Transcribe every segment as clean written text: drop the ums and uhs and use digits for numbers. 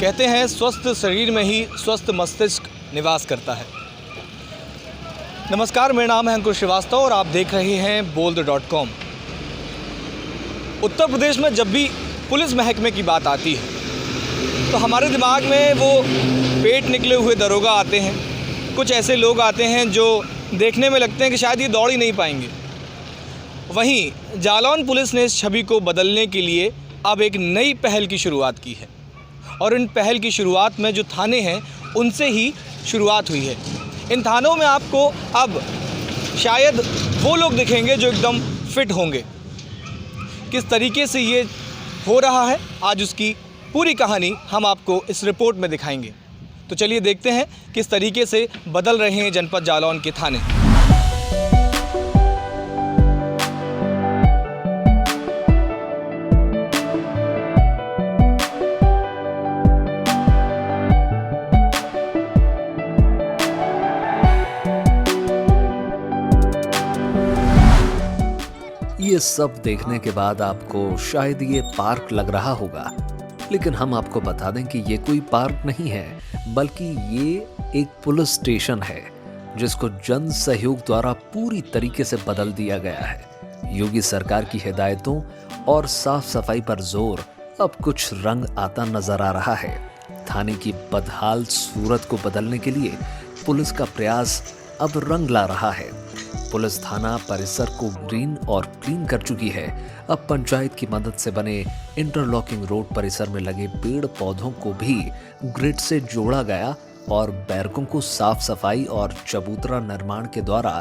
कहते हैं स्वस्थ शरीर में ही स्वस्थ मस्तिष्क निवास करता है। नमस्कार, मेरा नाम है अंकुर श्रीवास्तव और आप देख रहे हैं bold.com। उत्तर प्रदेश में जब भी पुलिस महकमे की बात आती है तो हमारे दिमाग में वो पेट निकले हुए दरोगा आते हैं, कुछ ऐसे लोग आते हैं जो देखने में लगते हैं कि शायद ये दौड़ ही नहीं पाएंगे। वहीं जालौन पुलिस ने इस छवि को बदलने के लिए अब एक नई पहल की शुरुआत की है और इन पहल की शुरुआत में जो थाने हैं उनसे ही शुरुआत हुई है। इन थानों में आपको अब शायद वो लोग दिखेंगे जो एकदम फिट होंगे। किस तरीके से ये हो रहा है, आज उसकी पूरी कहानी हम आपको इस रिपोर्ट में दिखाएंगे। तो चलिए देखते हैं किस तरीके से बदल रहे हैं जनपद जालौन के थाने। ये सब देखने के बाद आपको शायद ये पार्क लग रहा होगा, लेकिन हम आपको बता दें कि ये कोई पार्क नहीं है, बल्कि ये एक पुलिस स्टेशन है जिसको जन सहयोग द्वारा पूरी तरीके से बदल दिया गया है। योगी सरकार की हिदायतों और साफ सफाई पर जोर अब कुछ रंग आता नजर आ रहा है। थाने की बदहाल सूरत को बदलने के लिए पुलिस का प्रयास अब रंग ला रहा है। पुलिस थाना परिसर को ग्रीन और क्लीन कर चुकी है। अब पंचायत की मदद से बने इंटरलॉकिंग रोड परिसर में लगे पेड़ पौधों को भी ग्रिड से जोड़ा गया और बैरकों को साफ सफाई और चबूतरा निर्माण के द्वारा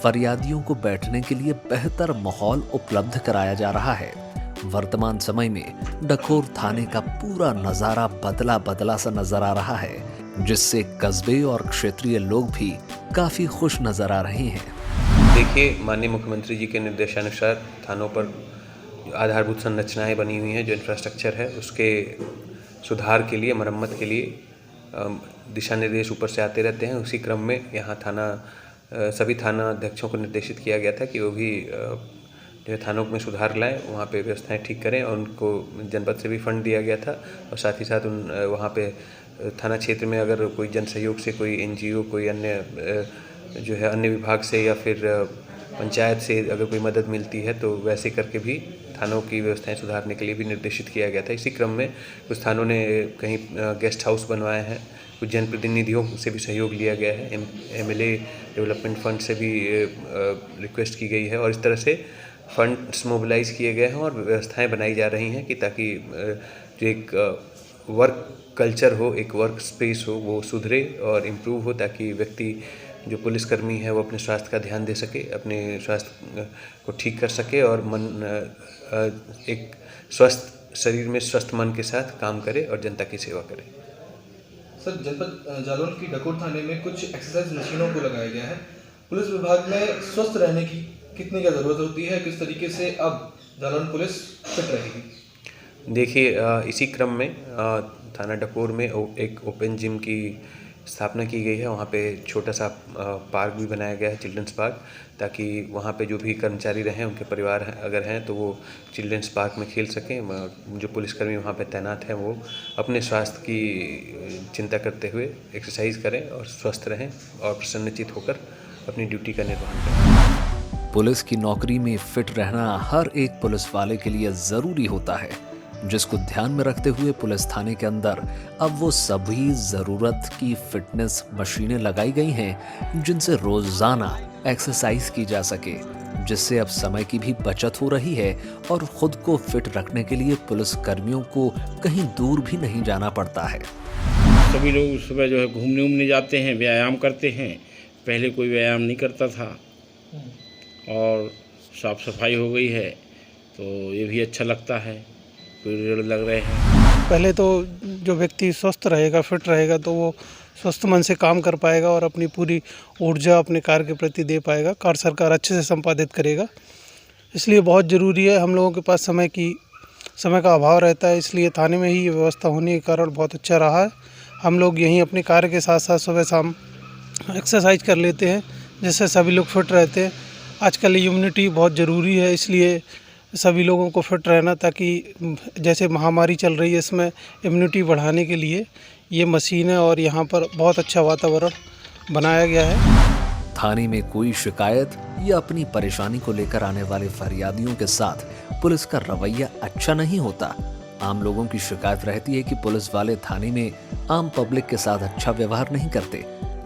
फरियादियों को बैठने के लिए बेहतर माहौल उपलब्ध कराया जा रहा है। वर्तमान समय में डकोर थाने का पूरा नजारा बदला बदला सा नजर आ रहा है, जिससे कस्बे और क्षेत्रीय लोग भी काफी खुश नजर आ रहे हैं। देखिए, माननीय मुख्यमंत्री जी के निर्देशानुसार थानों पर आधारभूत संरचनाएं बनी हुई हैं, जो इंफ्रास्ट्रक्चर है उसके सुधार के लिए, मरम्मत के लिए दिशा निर्देश ऊपर से आते रहते हैं। उसी क्रम में यहाँ सभी थाना अध्यक्षों को निर्देशित किया गया था कि वो भी जो है थानों में सुधार लाएं, वहाँ पे व्यवस्थाएं ठीक करें और उनको जनपद से भी फंड दिया गया था। और साथ ही साथ वहाँ पे थाना क्षेत्र में अगर कोई जन सहयोग से कोई NGO, कोई अन्य जो है अन्य विभाग से या फिर पंचायत से अगर कोई मदद मिलती है तो वैसे करके भी थानों की व्यवस्थाएं सुधारने के लिए भी निर्देशित किया गया था। इसी क्रम में कुछ थानों ने कहीं गेस्ट हाउस बनवाए हैं, कुछ जनप्रतिनिधियों से भी सहयोग लिया गया है, MLA डेवलपमेंट फंड से भी रिक्वेस्ट की गई है और इस तरह से फंड्स मोबिलाइज किए गए हैं और व्यवस्थाएं बनाई जा रही हैं कि ताकि जो एक वर्क कल्चर हो, एक वर्क स्पेस हो, वो सुधरे और इम्प्रूव हो, ताकि व्यक्ति जो पुलिसकर्मी है वो अपने स्वास्थ्य का ध्यान दे सके, अपने स्वास्थ्य को ठीक कर सके और एक स्वस्थ शरीर में स्वस्थ मन के साथ काम करे और जनता की सेवा करे। सर, जनपद जालौन की डकोर थाने में कुछ एक्सरसाइज मशीनों को लगाया गया है। पुलिस विभाग में स्वस्थ रहने की कितनी क्या ज़रूरत होती है, किस तरीके से अब जालौन पुलिस फिट रहेगी? देखिए, इसी क्रम में थाना डकोर में एक ओपन जिम की स्थापना की गई है। वहाँ पे छोटा सा पार्क भी बनाया गया है, चिल्ड्रंस पार्क, ताकि वहाँ पे जो भी कर्मचारी रहें, उनके परिवार अगर हैं तो वो चिल्ड्रंस पार्क में खेल सकें। जो पुलिसकर्मी वहाँ पे तैनात हैं वो अपने स्वास्थ्य की चिंता करते हुए एक्सरसाइज करें और स्वस्थ रहें और प्रसन्नचित होकर अपनी ड्यूटी का निर्वहन करें। पुलिस की नौकरी में फिट रहना हर एक पुलिस वाले के लिए जरूरी होता है, जिसको ध्यान में रखते हुए पुलिस थाने के अंदर अब वो सभी जरूरत की फिटनेस मशीनें लगाई गई हैं, जिनसे रोजाना एक्सरसाइज की जा सके, जिससे अब समय की भी बचत हो रही है और खुद को फिट रखने के लिए पुलिस कर्मियों को कहीं दूर भी नहीं जाना पड़ता है। सभी लोग सुबह जो है घूमने जाते हैं, व्यायाम करते हैं। पहले कोई व्यायाम नहीं करता था और साफ सफाई हो गई है तो ये भी अच्छा लगता है, पेड़ लग रहे हैं। पहले तो जो व्यक्ति स्वस्थ रहेगा, फिट रहेगा, तो वो स्वस्थ मन से काम कर पाएगा और अपनी पूरी ऊर्जा अपने कार्य के प्रति दे पाएगा, कार्य सरकार अच्छे से संपादित करेगा। इसलिए बहुत ज़रूरी है, हम लोगों के पास समय का अभाव रहता है, इसलिए थाने में ही ये व्यवस्था होने के कारण बहुत अच्छा रहा है। हम लोग यहीं अपने कार्य के साथ साथ सुबह शाम एक्सरसाइज कर लेते हैं, जिससे सभी लोग फिट रहते हैं। आजकल इम्यूनिटी बहुत ज़रूरी है, इसलिए सभी लोगों को फिट रहना, ताकि जैसे महामारी चल रही है इसमें इम्यूनिटी बढ़ाने के लिए ये मशीन है और यहाँ पर बहुत अच्छा वातावरण बनाया गया है। थाने में कोई शिकायत या अपनी परेशानी को लेकर आने वाले फरियादियों के साथ पुलिस का रवैया अच्छा नहीं होता। आम लोगों की शिकायत रहती है कि पुलिस वाले थाने में आम पब्लिक के साथ अच्छा व्यवहार नहीं करते,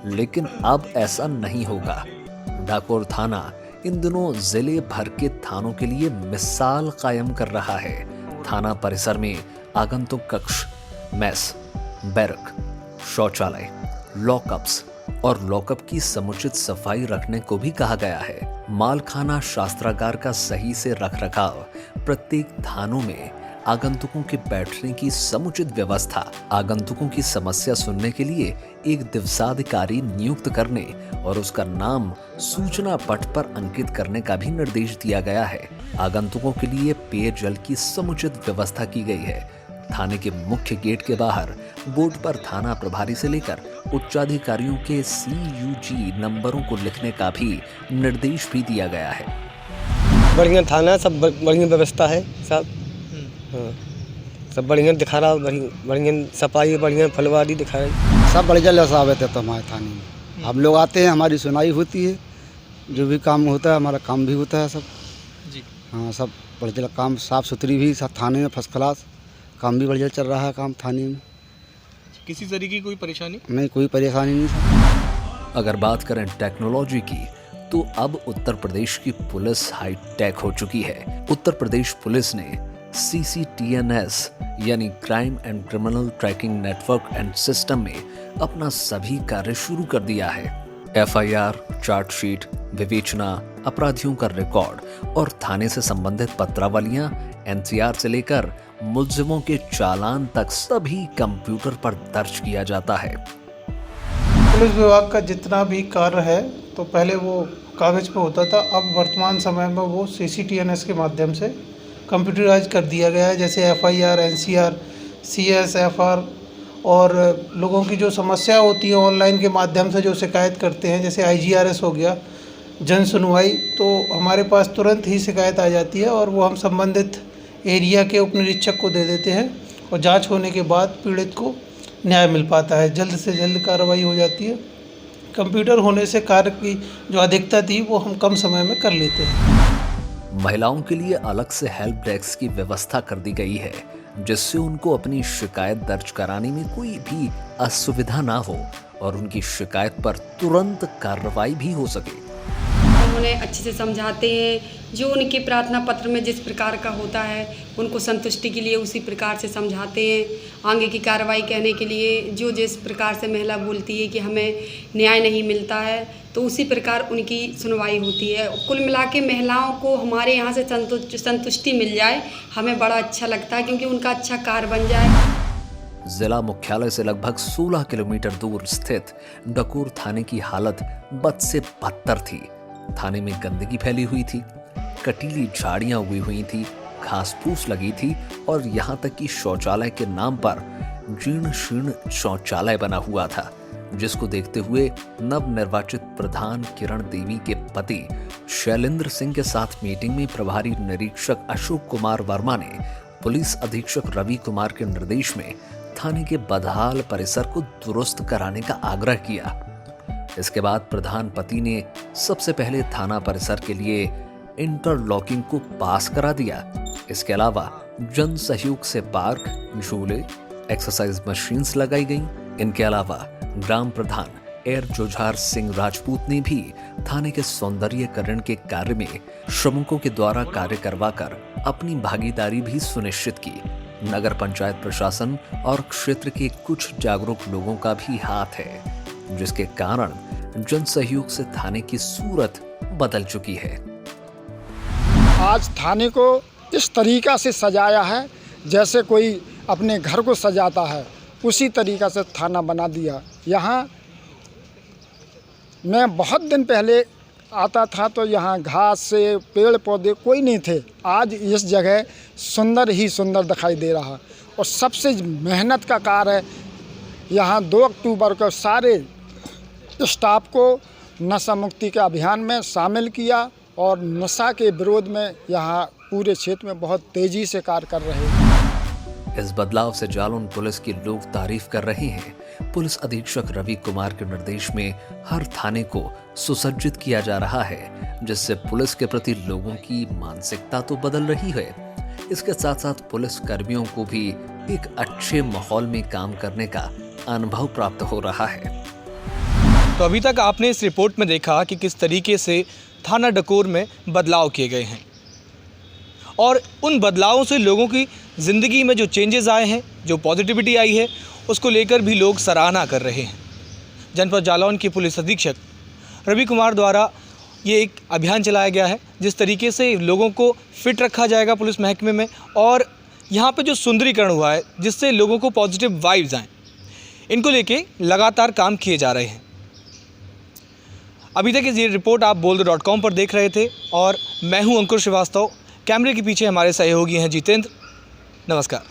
लेकिन अब ऐसा नहीं होगा। डाकोर थाना इन दिनों जिले भर के थानों के लिए मिसाल कायम कर रहा है। थाना परिसर में आगंतुक कक्ष, मेस, बैरक, शौचालय, लॉकअप्स और लॉकअप की समुचित सफाई रखने को भी कहा गया है। मालखाना शास्त्रागार का सही से रखरखाव, प्रत्येक थानों में आगंतुकों के बैठने की समुचित व्यवस्था, आगंतुकों की समस्या सुनने के लिए एक दिवसाधिकारी नियुक्त करने और उसका नाम सूचना पट पर अंकित करने का भी निर्देश दिया गया है। आगंतुकों के लिए पेयजल की समुचित व्यवस्था की गई है। थाने के मुख्य गेट के बाहर बोर्ड पर थाना प्रभारी से लेकर उच्चाधिकारियों के CUG नंबरों को लिखने का भी निर्देश भी दिया गया है। बढ़िया थाना, सब बढ़िया व्यवस्था है, सब हाँ, सब बढ़िया दिखा रहा, बढ़िया सफाई, बढ़िया फलवारी दिखा रही, सब बढ़िया लसावत है। तो हमारे थाने में हम लोग आते हैं, हमारी सुनाई होती है, जो भी काम होता है हमारा काम भी होता है सब जी। हाँ, सब बढ़िया काम, साफ़ सुथरी भी सब थाने में फर्स्ट क्लास काम भी बढ़िया चल रहा है। काम थाने में किसी तरीके की कोई परेशानी नहीं, कोई परेशानी नहीं। अगर बात करें टेक्नोलॉजी की, तो अब उत्तर प्रदेश की पुलिस हाईटेक हो चुकी है। उत्तर प्रदेश पुलिस ने CCTNS यानी crime and criminal tracking network and system में अपना सभी कार्य शुरू कर दिया है। FIR, चार्जशीट, विवेचना, अपराधियों का रिकॉर्ड और थाने से संबंधित पत्रावलियां, NCR से लेकर मुलजिमों के चालान तक सभी कंप्यूटर पर दर्ज किया जाता है। पुलिस विभाग का जितना भी कार्य है तो पहले वो कागज पे होता था, अब वर्तमान समय में वो CCTNS के माध्यम से कंप्यूटराइज कर दिया गया है। जैसे FIR, NCR, CS, FR और लोगों की जो समस्या होती है ऑनलाइन के माध्यम से जो शिकायत करते हैं, जैसे IGRS हो गया, जन सुनवाई, तो हमारे पास तुरंत ही शिकायत आ जाती है और वो हम संबंधित एरिया के उप निरीक्षक को दे देते हैं और जांच होने के बाद पीड़ित को न्याय मिल पाता है, जल्द से जल्द कार्रवाई हो जाती है। कंप्यूटर होने से कार्य की जो अधिकता थी वो हम कम समय में कर लेते हैं। महिलाओं के लिए अलग से हेल्प डेस्क की व्यवस्था कर दी गई है, जिससे उनको अपनी शिकायत दर्ज कराने में कोई भी असुविधा ना हो और उनकी शिकायत पर तुरंत कार्रवाई भी हो सके। उन्हें अच्छे से समझाते हैं, जो उनके प्रार्थना पत्र में जिस प्रकार का होता है उनको संतुष्टि के लिए उसी प्रकार से समझाते हैं। आगे की कार्रवाई कहने के लिए जो जिस प्रकार से महिला बोलती है कि हमें न्याय नहीं मिलता है, तो उसी प्रकार उनकी सुनवाई होती है। कुल मिला के महिलाओं को हमारे यहाँ से संतुष्टि मिल जाए, हमें बड़ा अच्छा लगता है, क्योंकि उनका अच्छा कार्य बन जाए। जिला मुख्यालय से लगभग 16 किलोमीटर दूर स्थित डाकोर थाने की हालत बद से बदतर थी। थाने में गंदगी फैली हुई थी, कटीली झाड़ियां उगी हुई थी, घास फूस लगी थी और यहाँ तक कि शौचालय के नाम पर जीर्ण शीर्ण शौचालय बना हुआ था, जिसको देखते हुए नवनिर्वाचित प्रधान किरण देवी के पति शैलेंद्र सिंह के साथ मीटिंग में प्रभारी निरीक्षक अशोक कुमार वर्मा ने पुलिस अधीक्षक रवि कुमार के निर्देश में थाने के बदहाल परिसर को दुरुस्त कराने का आग्रह किया। इसके बाद प्रधान पति ने सबसे पहले थाना परिसर के लिए इंटरलॉकिंग को पास करा दिया। इसके अलावा जन सहयोग से पार्क, झूले, एक्सरसाइज मशीन्स लगाई गईं। इनके अलावा ग्राम प्रधान एर जुझार सिंह राजपूत ने भी थाने के सौंदर्यीकरण के कार्य में श्रमिकों के द्वारा कार्य करवाकर अपनी भागीदारी भी सुनिश्चित की। नगर पंचायत प्रशासन और क्षेत्र के कुछ जागरूक लोगों का भी हाथ है, जिसके कारण जन सहयोग से थाने की सूरत बदल चुकी है। आज थाने को इस तरीका से सजाया है जैसे कोई अपने घर को सजाता है, उसी तरीका से थाना बना दिया। यहाँ मैं बहुत दिन पहले आता था तो यहाँ घास से पेड़ पौधे कोई नहीं थे। आज इस जगह सुंदर ही सुंदर दिखाई दे रहा। और सबसे मेहनत का कार्य है, यहाँ 2 अक्टूबर को सारे स्टाफ को नशा मुक्ति के अभियान में शामिल किया और नशा के विरोध में यहाँ पूरे क्षेत्र में बहुत तेज़ी से कार्य कर रहे हैं। इस बदलाव से जालौन पुलिस की लोग तारीफ कर रहे हैं। पुलिस अधीक्षक रवि कुमार के निर्देश में हर थाने को सुसज्जित किया जा रहा है, जिससे पुलिस के प्रति लोगों की मानसिकता तो बदल रही है, इसके साथ साथ पुलिस कर्मियों को भी एक अच्छे माहौल में काम करने का अनुभव प्राप्त हो रहा है। तो अभी तक आपने इस रिपोर्ट में देखा कि किस तरीके से थाना डकोर में बदलाव किए गए हैं और उन बदलावों से लोगों की ज़िंदगी में जो चेंजेस आए हैं, जो पॉजिटिविटी आई है, उसको लेकर भी लोग सराहना कर रहे हैं। जनपद जालौन के पुलिस अधीक्षक रवि कुमार द्वारा ये एक अभियान चलाया गया है, जिस तरीके से लोगों को फिट रखा जाएगा पुलिस महकमे में, और यहाँ पे जो सुंदरीकरण हुआ है जिससे लोगों को पॉजिटिव वाइब्स आएँ, इनको लेके लगातार काम किए जा रहे हैं। अभी तक ये रिपोर्ट आप bold.com पर देख रहे थे और मैं हूं अंकुर श्रीवास्तव। कैमरे के पीछे हमारे सहयोगी हैं जितेंद्र। नमस्कार।